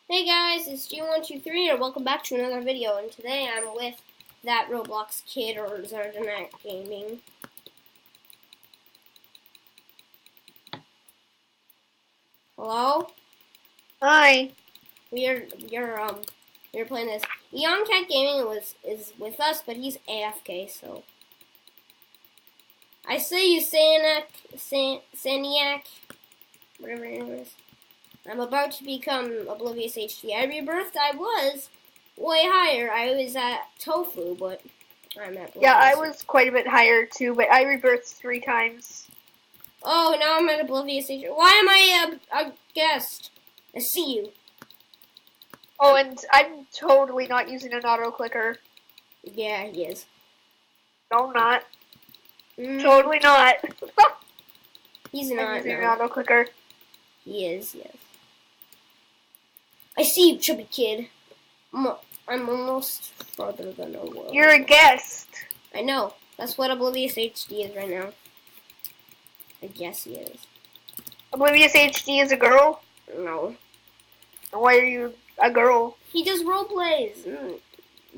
Hey guys, it's G123 and welcome back to another video, and today I'm with that Roblox kid or Zardanak Gaming. Hello? Hi. We're playing this. Eon Cat Gaming is with us, but he's AFK, so I say you Saniac, whatever your name is. I'm about to become Oblivious HD. I rebirthed. I was way higher. I was at Tofu, but I'm at Oblivious. Yeah, I was quite a bit higher too, but I rebirthed 3 times. Oh, now I'm at Oblivious HD. Why am I a guest? I see you. Oh, and I'm totally not using an auto clicker. Yeah, he is. No, I'm not. Totally not. He's I'm not. using No. an auto clicker. He is. Yes. I see you, chubby kid. I'm almost farther than a world. You're a guest. I know. That's what Oblivious HD is right now. I guess he is. Oblivious HD is a girl? No. Why are you a girl? He does roleplays and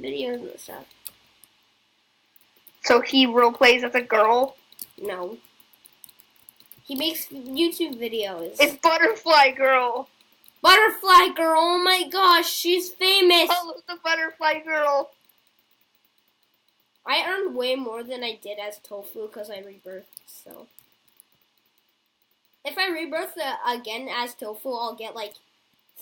videos and stuff. So he roleplays as a girl? No. He makes YouTube videos. It's Butterfly Girl. Butterfly Girl, oh my gosh, she's famous. Oh, the Butterfly Girl. I earned way more than I did as Tofu because I rebirthed, so. If I rebirth again as Tofu, I'll get like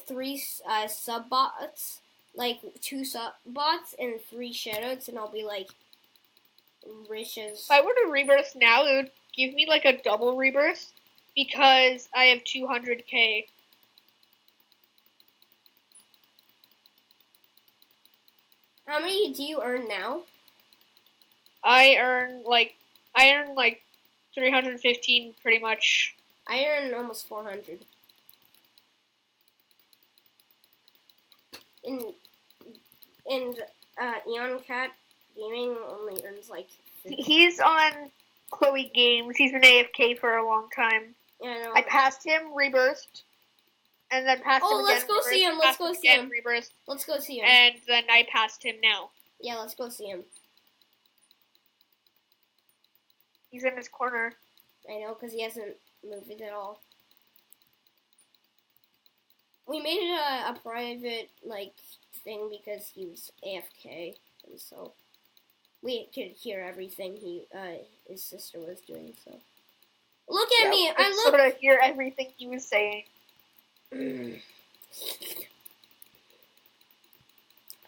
3 sub-bots, like 2 sub-bots and 3 shoutouts, and I'll be like rich as... If I were to rebirth now, it would give me like a double rebirth because I have 200k. How many do you earn now? I earn like 315 pretty much. I earn almost 400. And Eon Cat Gaming only earns like 50. He's on Chloe Games. He's been AFK for a long time. Yeah, I know. I passed him, rebirthed, and then passed him again. Oh, let's go see him. Let's go see him. Rebirthed, let's go see him. and then I passed him now. Yeah, let's go see him. He's in his corner. I know, because he hasn't moved it at all. We made it a private, like, thing because he was AFK, and so we could hear everything his sister was doing, so. Look at me! I look... sort of hear everything he was saying.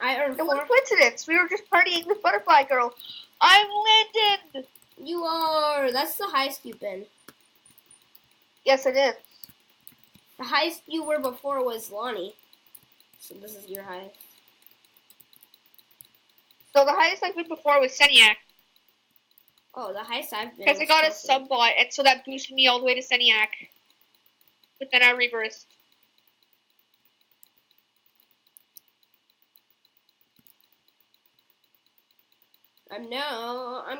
I earned 4... What coincidence! We were just partying with Butterfly Girl. I'm Lyndon! You are! That's the highest you've been. Yes, it is. The highest you were before was Lonnie. So this is your highest. So the highest I've been before was Seniac. Oh, the highest I've been. Because I got a sub-bot, and so that boosted me all the way to Seniac. But then I rebirthed. I'm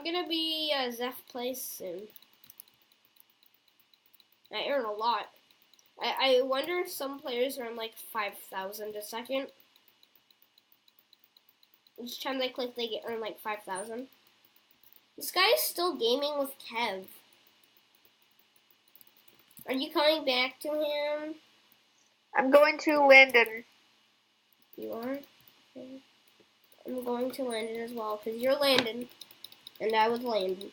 gonna be Zeph Place soon. I earn a lot. I wonder if some players earn like 5,000 a second. Each time they click, they earn like 5,000. This guy is still gaming with Kev. Are you coming back to him? I'm going to Landon. You are? Okay. I'm going to Landon as well, because you're Landon, and I was Landon.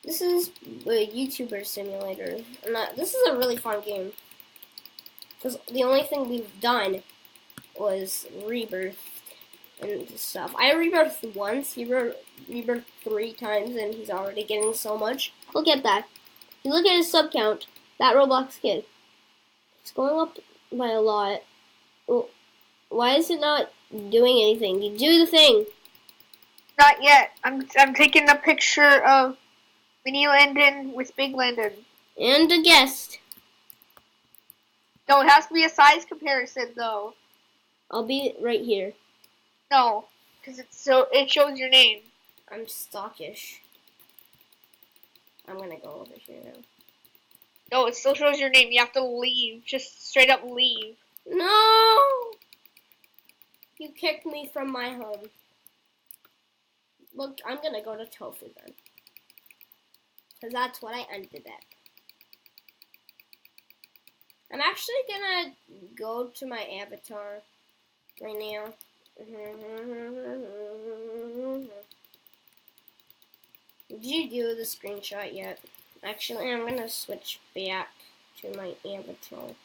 This is a YouTuber simulator. This is a really fun game. Because the only thing we've done was rebirth and stuff. I rebirthed once, he rebirthed 3 times, and he's already getting so much. Look at that. You look at his sub count, that Roblox kid. It's going up by a lot. Well, why is it not doing anything? You do the thing. Not yet. I'm taking a picture of Mini Landon with Big Landon. And a guest. No, it has to be a size comparison, though. I'll be right here. No, because it shows your name. I'm stockish. I'm gonna go over here now. No, it still shows your name. You have to leave. Just straight up leave. No! You kicked me from my home. Look, I'm gonna go to Tofu then. Because that's what I ended at. I'm actually gonna go to my avatar right now. Did you do the screenshot yet? Actually, I'm gonna switch back to my avatar.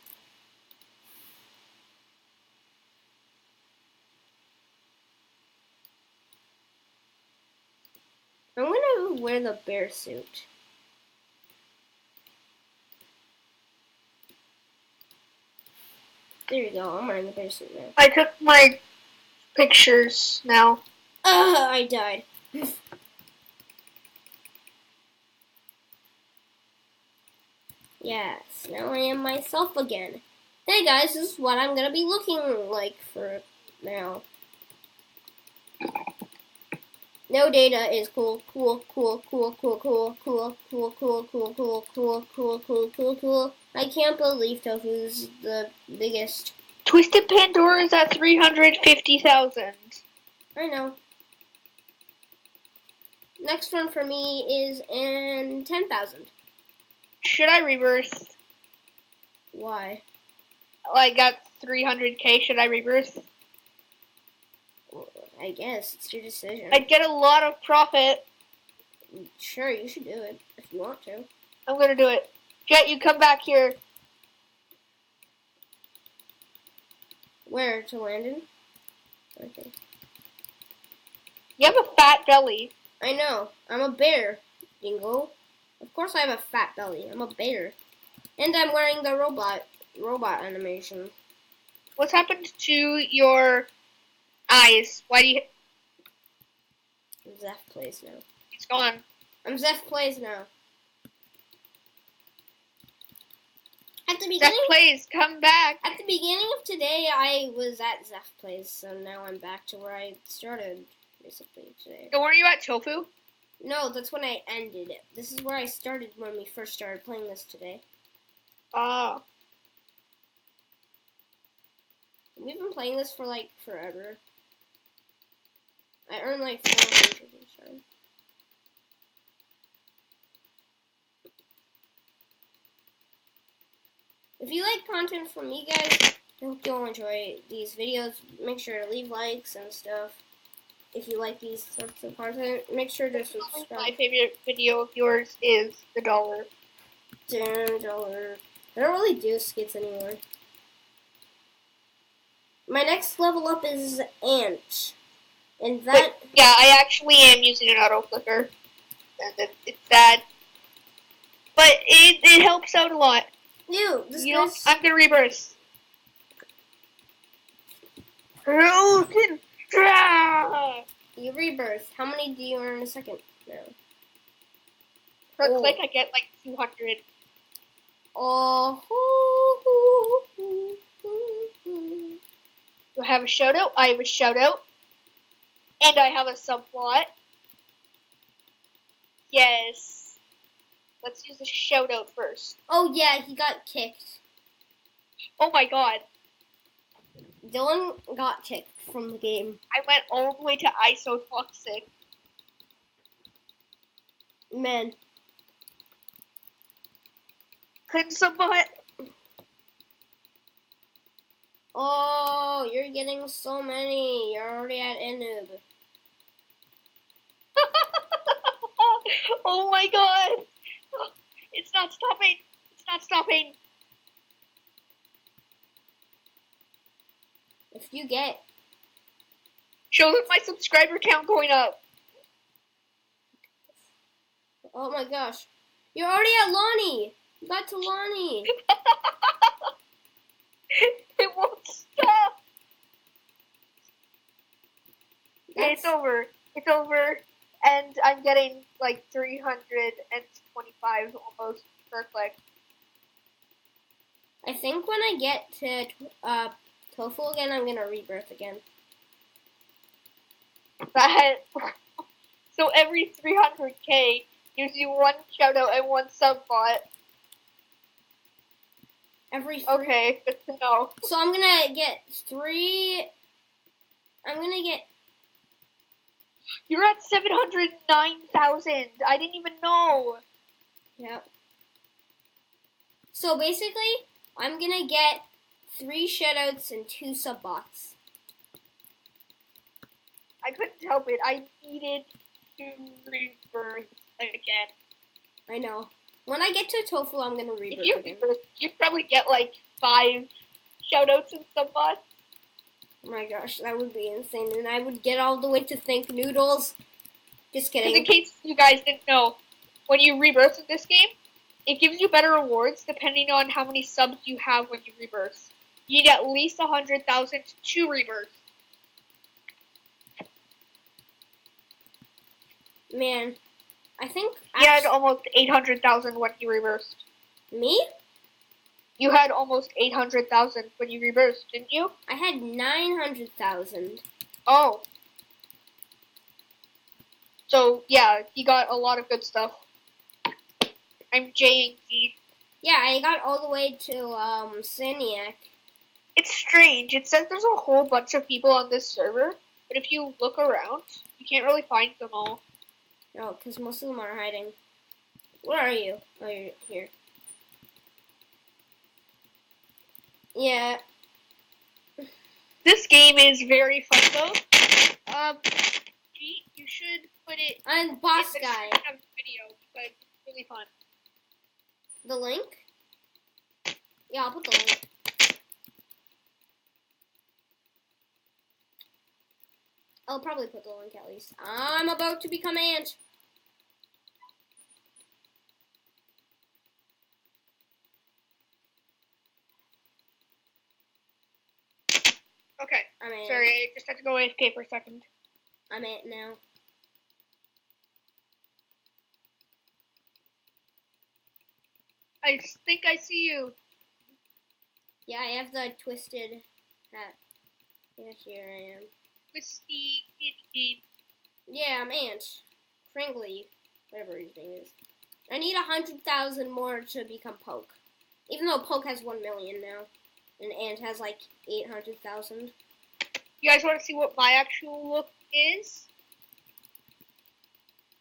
I'm gonna wear the bear suit. There you go, I'm wearing the bear suit now. I took my pictures now. I died. Yes, now I am myself again. Hey guys, this is what I'm gonna be looking like for now. No data is cool. I can't believe Tofu's the biggest. Twisted Pandora is at 350,000. I know. Next one for me is in 10,000. Should I rebirth? Why? I got 300k. Should I rebirth? I guess it's your decision. I'd get a lot of profit. Sure, you should do it if you want to. I'm gonna do it. Jet, you come back here. Where? To Landon? Okay. You have a fat belly. I know. I'm a bear, Dingo. Of course I have a fat belly. I'm a bear. And I'm wearing the robot animation. What's happened to your eyes? Why do you... Zeph plays now. It's gone. I'm Zeph plays now. At the Zeph beginning, plays, come back. at the beginning of today, I was at Zeph plays, so now I'm back to where I started, basically, today. So were you at Tofu? No, that's when I ended it. This is where I started when we first started playing this today. Oh. We've been playing this for, like, forever. I earned, like, 400 each time. If you like content from me, guys, I hope you'll enjoy these videos. Make sure to leave likes and stuff. If you like these sorts of content, make sure to subscribe. My favorite video of yours is the dollar. $10. I don't really do skits anymore. My next level up is Ant. And that... But, yeah, I actually am using an auto clicker. And it's sad. But it helps out a lot. Ew, this You know, guy's... I'm gonna rebirth. Frozen Draft! You rebirth. How many do you earn a second now? Per Oh. click, I get like 200. Oh. Do I have a shout out? I have a shout out. And I have a subplot. Yes. Let's use the shout out first. Oh yeah, he got kicked. Oh my god. Dylan got kicked from the game. I went all the way to ISO toxic. Man. Couldn't somebody... Oh, you're getting so many. You're already at Enub. Oh my god. It's not stopping. It's not stopping. If you get... Shows my subscriber count going up. Oh my gosh. You're already at Lonnie. You got to Lonnie. It won't stop. That's- It's over. It's over. And I'm getting like 325 almost per click. I think when I get to Tofu again, I'm gonna rebirth again. That so every 300k gives you one shout out and one sub bot. Every 3. Okay, good to know. So I'm gonna get 3. I'm gonna get. You're at 709,000. I didn't even know. Yep. So basically, I'm gonna get 3 shoutouts and 2 sub-bots. I couldn't help it. I needed to rebirth again. I know. When I get to Tofu, I'm gonna rebirth If you again. rebirth, you'd probably get like 5 shoutouts and stuff. Oh my gosh, that would be insane. And I would get all the way to Think Noodles. Just Because in kidding. case you guys didn't know, when you rebirth in this game, it gives you better rewards depending on how many subs you have when you rebirth. You need at least 100,000 to rebirth. Man, I think You had almost 800,000 when you rebirthed. me? You had almost 800,000 when you rebirthed, didn't you? I had 900,000. Oh. So, yeah, you got a lot of good stuff. I'm J and G. Yeah, I got all the way to Saniac. It's strange. It says there's a whole bunch of people on this server, but if you look around, you can't really find them all. No, because most of them are hiding. Where are you? Oh, you're here. Yeah. This game is very fun, though. G, you should put it I'm Boss in the Guy. description of the video, because it's really fun. The link? Yeah, I'll put the link. I'll probably put the link at least. I'm about to become Ant. Okay, I'm Ant. sorry, I just had to go AFK for a second. I'm Ant now. I think I see you. Yeah, I have the twisted hat. Yeah, here I am. Twisty Kitty. Yeah, I'm Ant. Kringley. Whatever his name is. I need 100,000 more to become Poke. Even though Poke has 1 million now. And Ant has like 800,000. You guys want to see what my actual look is?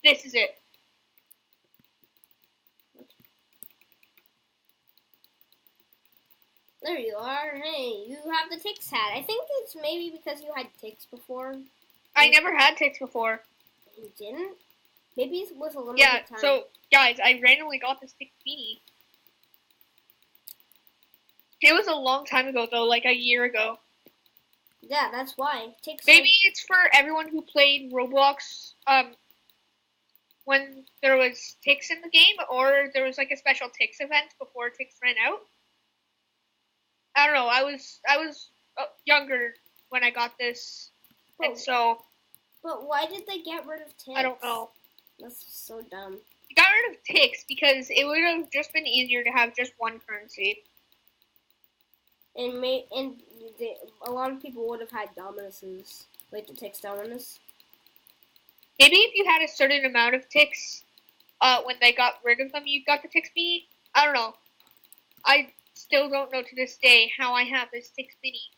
This is it. There you are. Hey, you have the Tix hat. I think it's maybe because you had Tix before. I never had ticks before. You didn't? Maybe it was a limited Yeah, time. so, guys, I randomly got this tick beanie. It was a long time ago, though, like a year ago. Yeah, that's why. Tix. Maybe it's for everyone who played Roblox, when there was ticks in the game, or there was, like, a special ticks event before ticks ran out. I don't know, I was younger when I got this, and so... But why did they get rid of Tix? I don't know. That's so dumb. They got rid of ticks because it would have just been easier to have just one currency. And a lot of people would have had Dominuses, like the Tix Dominus. Maybe if you had a certain amount of ticks, when they got rid of them, you got the ticks beanie. I don't know. I still don't know to this day how I have this ticks beanie.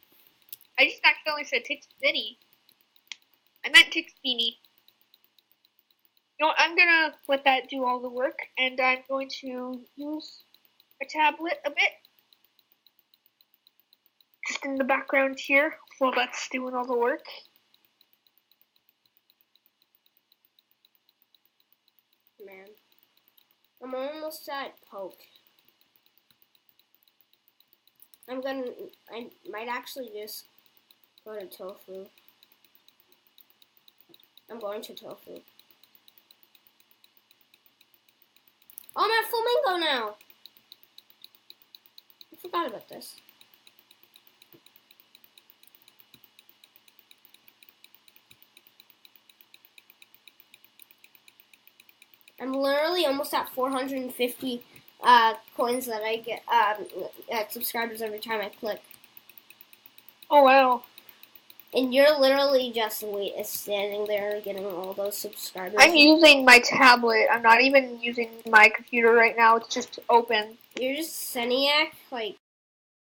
I just accidentally said ticks beanie. I meant ticks beanie. You know what, I'm gonna let that do all the work, and I'm going to use a tablet a bit. Just in the background here, while that's doing all the work. Man. I'm almost at Poke. I might actually just go to Tofu. I'm going to Tofu. Oh, I'm at Flamingo now! I forgot about this. I'm literally almost at 450 coins that I get subscribers every time I click. Oh wow. And you're literally just standing there getting all those subscribers. I'm using my tablet. I'm not even using my computer right now. It's just open. You're just Seniac, like,